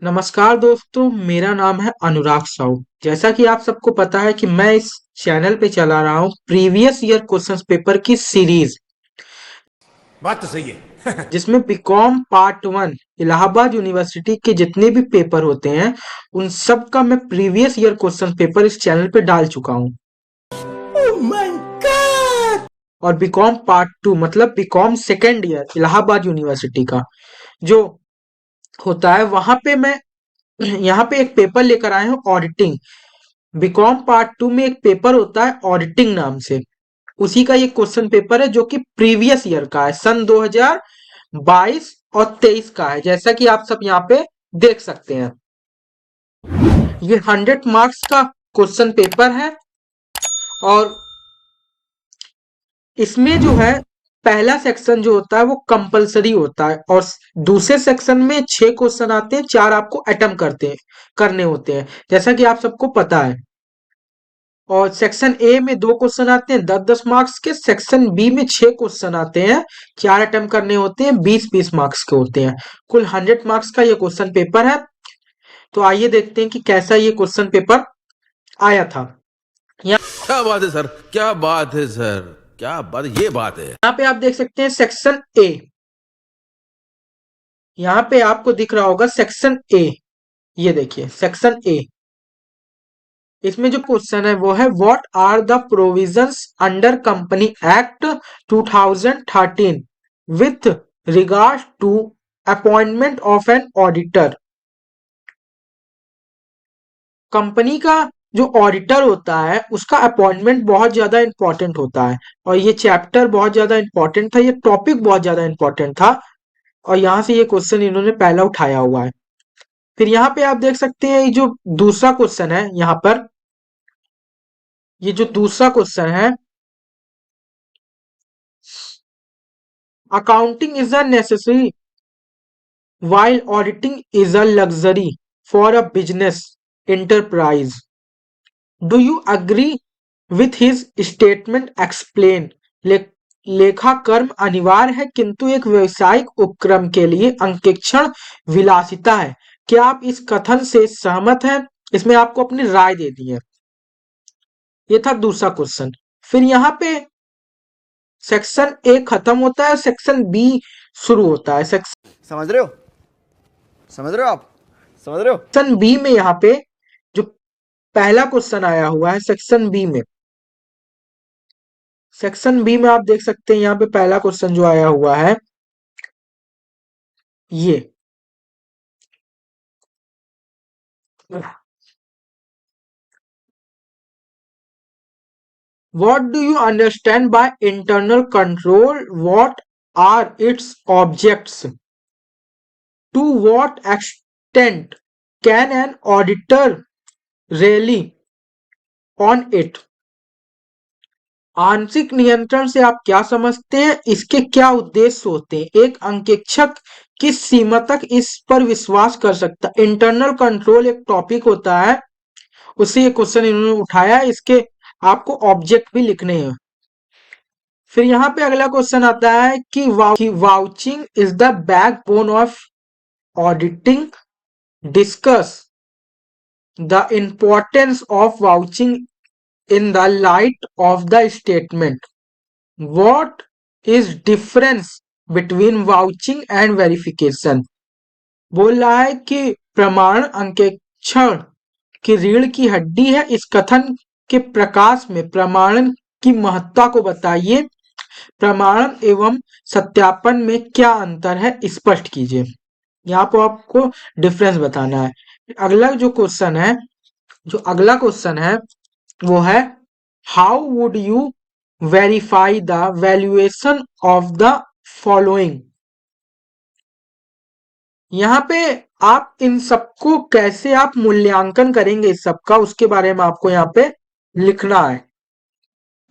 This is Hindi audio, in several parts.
नमस्कार दोस्तों, मेरा नाम है अनुराग साहू। जैसा कि आप सबको पता है कि मैं इस चैनल पे चला रहा हूँ प्रीवियस ईयर क्वेश्चंस पेपर की सीरीज, बात तो सही है। जिसमें BCom part one Allahabad university के जितने भी पेपर होते हैं उन सब का मैं प्रीवियस ईयर क्वेश्चन पेपर इस चैनल पे डाल चुका हूँ। Oh my God! और बीकॉम पार्ट टू मतलब BCom second year Allahabad university का जो होता है, वहां पे मैं यहाँ पे एक पेपर लेकर आए हूँ ऑडिटिंग। बीकॉम पार्ट टू में एक पेपर होता है ऑडिटिंग नाम से, उसी का ये क्वेश्चन पेपर है जो कि प्रीवियस ईयर का है, सन 2022 और 23 का है, जैसा कि आप सब यहाँ पे देख सकते हैं। ये 100 मार्क्स का क्वेश्चन पेपर है और इसमें जो है पहला सेक्शन जो होता है वो कंपलसरी होता है और दूसरे सेक्शन में 6 क्वेश्चन आते हैं, 4 आपको अटेम्प्ट करने होते हैं, जैसा कि आप सबको पता है। और सेक्शन ए में 2 क्वेश्चन आते हैं 10-10 मार्क्स के, सेक्शन बी में 6 क्वेश्चन आते हैं, 4 अटेम्प्ट करने होते हैं, 20-20 मार्क्स के होते हैं। कुल 100 मार्क्स का ये क्वेश्चन पेपर है। तो आइए देखते हैं कि कैसा ये क्वेश्चन पेपर आया था। क्या बात है सर, क्या बात है सर, क्या बात, ये बात है। यहाँ पे आप देख सकते हैं सेक्शन ए, यहाँ पे आपको दिख रहा होगा सेक्शन ए। ये देखिए सेक्शन ए, इसमें जो क्वेश्चन है वो है what are the provisions under company act 2013 with regard to appointment of an auditor. Company का जो ऑडिटर होता है उसका अपॉइंटमेंट बहुत ज्यादा इंपॉर्टेंट होता है और ये चैप्टर बहुत ज्यादा इंपॉर्टेंट था, ये टॉपिक बहुत ज्यादा इंपॉर्टेंट था और यहाँ से ये क्वेश्चन इन्होंने पहला उठाया हुआ है। फिर यहाँ पे आप देख सकते हैं ये जो दूसरा क्वेश्चन है, यहाँ पर ये जो दूसरा क्वेश्चन है, accounting is a necessary while auditing is a luxury for a business enterprise. Do you agree with his statement? Explain. लेखा कर्म अनिवार्य है किंतु एक व्यवसायिक उपक्रम के लिए अंकेक्षण विलासिता है। क्या आप इस कथन से सहमत हैं? इसमें आपको अपनी राय दे दी है। ये था दूसरा क्वेश्चन। फिर यहाँ पे सेक्शन ए खत्म होता है, सेक्शन बी शुरू होता है। समझ रहे हो? समझ रहे हो आप? समझ रहे हो? सेक्शन बी में यहाँ पे जो पहला क्वेश्चन आया हुआ है सेक्शन बी में, सेक्शन बी में आप देख सकते हैं यहाँ पे पहला क्वेश्चन जो आया हुआ है ये, what do you understand by internal control? What are its objects? To what extent can an auditor rely on it? आंशिक नियंत्रण से आप क्या समझते हैं? इसके क्या उद्देश्य होते हैं? एक अंकेक्षक किस सीमा तक इस पर विश्वास कर सकता है? इंटरनल कंट्रोल एक टॉपिक होता है, उससे ये क्वेश्चन इन्होंने उठाया है। इसके आपको ऑब्जेक्ट भी लिखने हैं। फिर यहाँ पे अगला क्वेश्चन आता है कि vouching is the backbone of auditing. Discuss the importance of vouching in the light of the statement. What is difference between vouching and verification? बोल रहा है कि प्रमाण अंकेक्षण की रीढ़ की हड्डी है। इस कथन के प्रकाश में प्रमाणन की महत्ता को बताइए। प्रमाणन एवं सत्यापन में क्या अंतर है, स्पष्ट कीजिए। यहाँ पर आपको डिफरेंस बताना है। अगला जो क्वेश्चन है, जो अगला क्वेश्चन है वो है how would you verify the valuation of the following. यहाँ पे आप इन सबको कैसे आप मूल्यांकन करेंगे, इस सबका उसके बारे में आपको यहाँ पे लिखना है।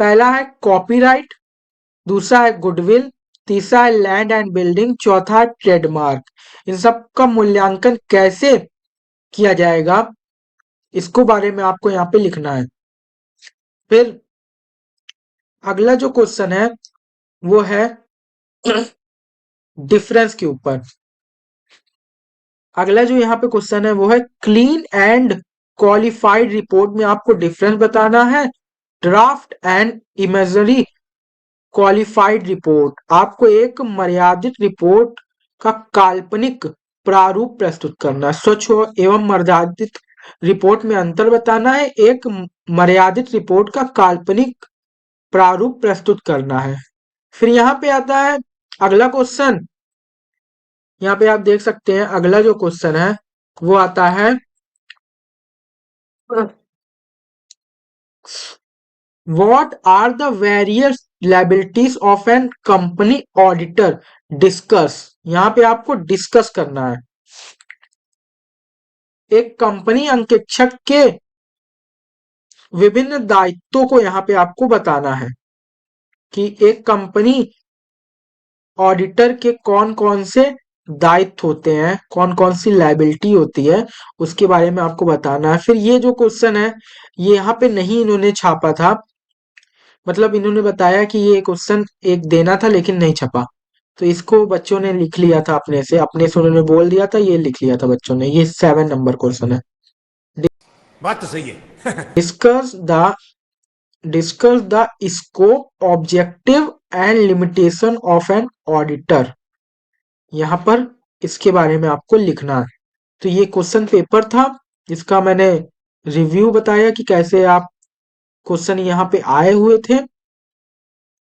पहला है कॉपीराइट, दूसरा है गुडविल, तीसरा है लैंड एंड बिल्डिंग, चौथा है ट्रेडमार्क। इन सब का मूल्यांकन कैसे किया जाएगा इसको बारे में आपको यहाँ पे लिखना है। फिर अगला जो क्वेश्चन है वो है डिफरेंस के ऊपर। अगला जो यहाँ पे क्वेश्चन है वो है क्लीन एंड क्वालिफाइड रिपोर्ट में आपको डिफरेंस बताना है। Draft and imagery qualified report, आपको एक मर्यादित रिपोर्ट का काल्पनिक प्रारूप प्रस्तुत करना है। स्वच्छ एवं मर्यादित रिपोर्ट में अंतर बताना है। एक मर्यादित रिपोर्ट का काल्पनिक प्रारूप प्रस्तुत करना है। फिर यहाँ पे आता है अगला क्वेश्चन, यहाँ पे आप देख सकते हैं अगला जो क्वेश्चन है वो आता है what are the various liabilities of an company auditor discuss. यहाँ पे आपको डिस्कस करना है। एक कंपनी अंकेक्षक के विभिन्न दायित्वों को यहाँ पे आपको बताना है कि एक कंपनी ऑडिटर के कौन कौन से दायित्व होते हैं, कौन कौन सी लायबिलिटी होती है, उसके बारे में आपको बताना है। फिर ये जो क्वेश्चन है ये यहाँ पे नहीं इन्होंने छापा था, मतलब इन्होंने बताया कि ये क्वेश्चन एक देना था लेकिन नहीं छपा, तो इसको बच्चों ने लिख लिया था अपने से उन्होंने बोल दिया था, ये लिख लिया था बच्चों ने। ये 7 नंबर क्वेश्चन है। बात तो सही है। Discuss the discuss the scope, objective and limitation of an auditor, यहाँ पर इसके बारे में आपको लिखना है। तो ये क्वेश्चन पेपर था, इसका मैंने रिव्यू बताया कि कैसे आप क्वेश्चन यहाँ पे आए हुए थे।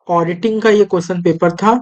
ऑडिटिंग का ये क्वेश्चन पेपर था।